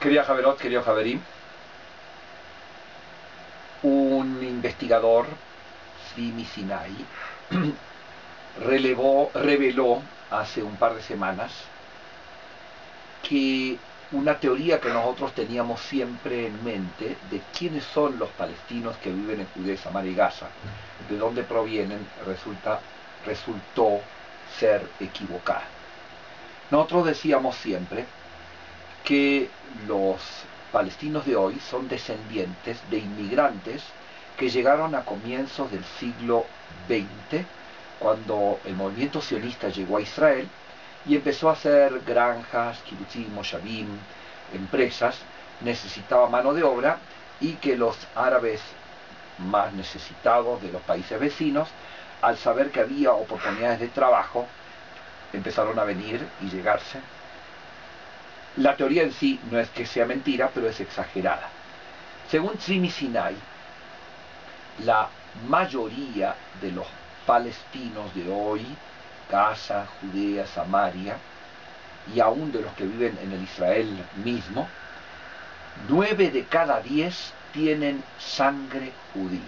Querida Javerot, querido Javerim, un investigador, Simi Sinai, reveló hace un par de semanas que una teoría que nosotros teníamos siempre en mente de quiénes son los palestinos que viven en Judea, Samaria y Gaza, de dónde provienen, resultó ser equivocada. Nosotros decíamos siempre que los palestinos de hoy son descendientes de inmigrantes que llegaron a comienzos del siglo XX, cuando el movimiento sionista llegó a Israel y empezó a hacer granjas, kibutzim, moshavim, empresas, necesitaba mano de obra, y que los árabes más necesitados de los países vecinos, al saber que había oportunidades de trabajo, empezaron a venir y llegarse. La teoría en sí no es que sea mentira, pero es exagerada. Según Simi Sinai, la mayoría de los palestinos de hoy, Gaza, Judea, Samaria, y aún de los que viven en el Israel mismo, 9 de cada 10 tienen sangre judía,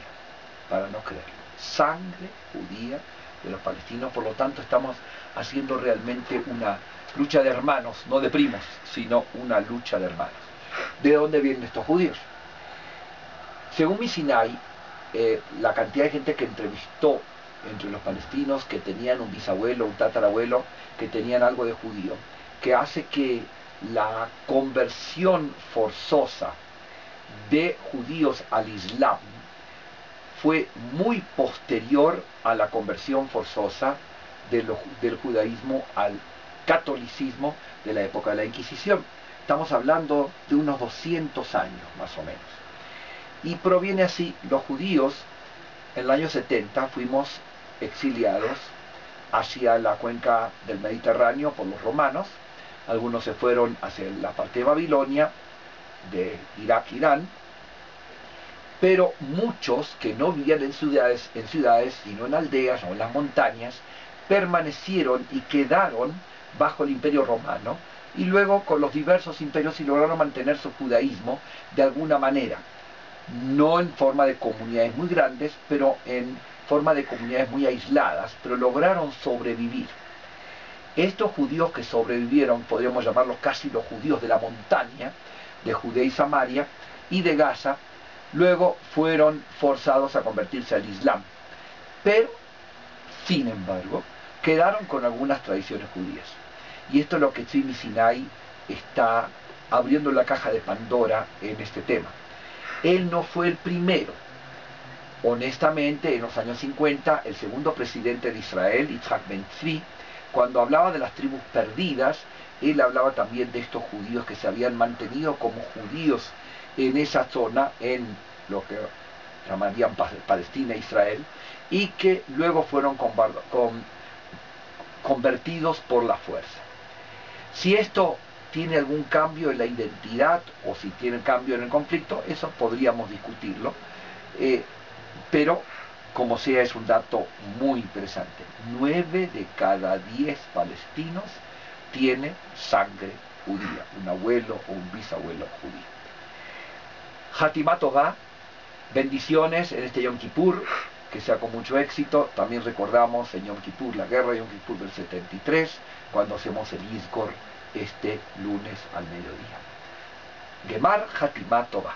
para no creerlo. Sangre judía de los palestinos. Por lo tanto, estamos haciendo realmente una lucha de hermanos, no de primos, sino una lucha de hermanos. ¿De dónde vienen estos judíos? Según mi Sinai, la cantidad de gente que entrevistó entre los palestinos que tenían un bisabuelo, un tatarabuelo, que tenían algo de judío, que hace que la conversión forzosa de judíos al Islam fue muy posterior a la conversión forzosa del judaísmo al catolicismo de la época de la Inquisición. Estamos hablando de unos 200 años más o menos. Y proviene así: los judíos en el año 70 fuimos exiliados hacia la cuenca del Mediterráneo por los romanos. Algunos se fueron hacia la parte de Babilonia, de Irak, Irán, pero muchos que no vivían en ciudades, sino en aldeas o en las montañas, permanecieron y quedaron bajo el Imperio Romano, y luego con los diversos imperios, y lograron mantener su judaísmo de alguna manera, no en forma de comunidades muy grandes, pero en forma de comunidades muy aisladas, pero lograron sobrevivir. Estos judíos que sobrevivieron, podríamos llamarlos casi los judíos de la montaña, de Judea y Samaria y de Gaza, luego fueron forzados a convertirse al Islam, pero, sin embargo, quedaron con algunas tradiciones judías. Y esto es lo que Simi Sinai está abriendo la caja de Pandora en este tema. Él no fue el primero. Honestamente, en los años 50, el segundo presidente de Israel, Yitzhak Ben-Tzvi, cuando hablaba de las tribus perdidas, él hablaba también de estos judíos que se habían mantenido como judíos en esa zona, en lo que llamarían Palestina e Israel, y que luego fueron convertidos por la fuerza. Si esto tiene algún cambio en la identidad o si tiene cambio en el conflicto, eso podríamos discutirlo, pero como sea, es un dato muy interesante. 9 de cada 10 palestinos tiene sangre judía, un abuelo o un bisabuelo judío. Hatimá Tová, bendiciones en este Yom Kippur, que sea con mucho éxito. También recordamos en Yom Kippur, la guerra de Yom Kippur del 73, cuando hacemos el Yizkor este lunes al mediodía. Gemar Hatimá Tová.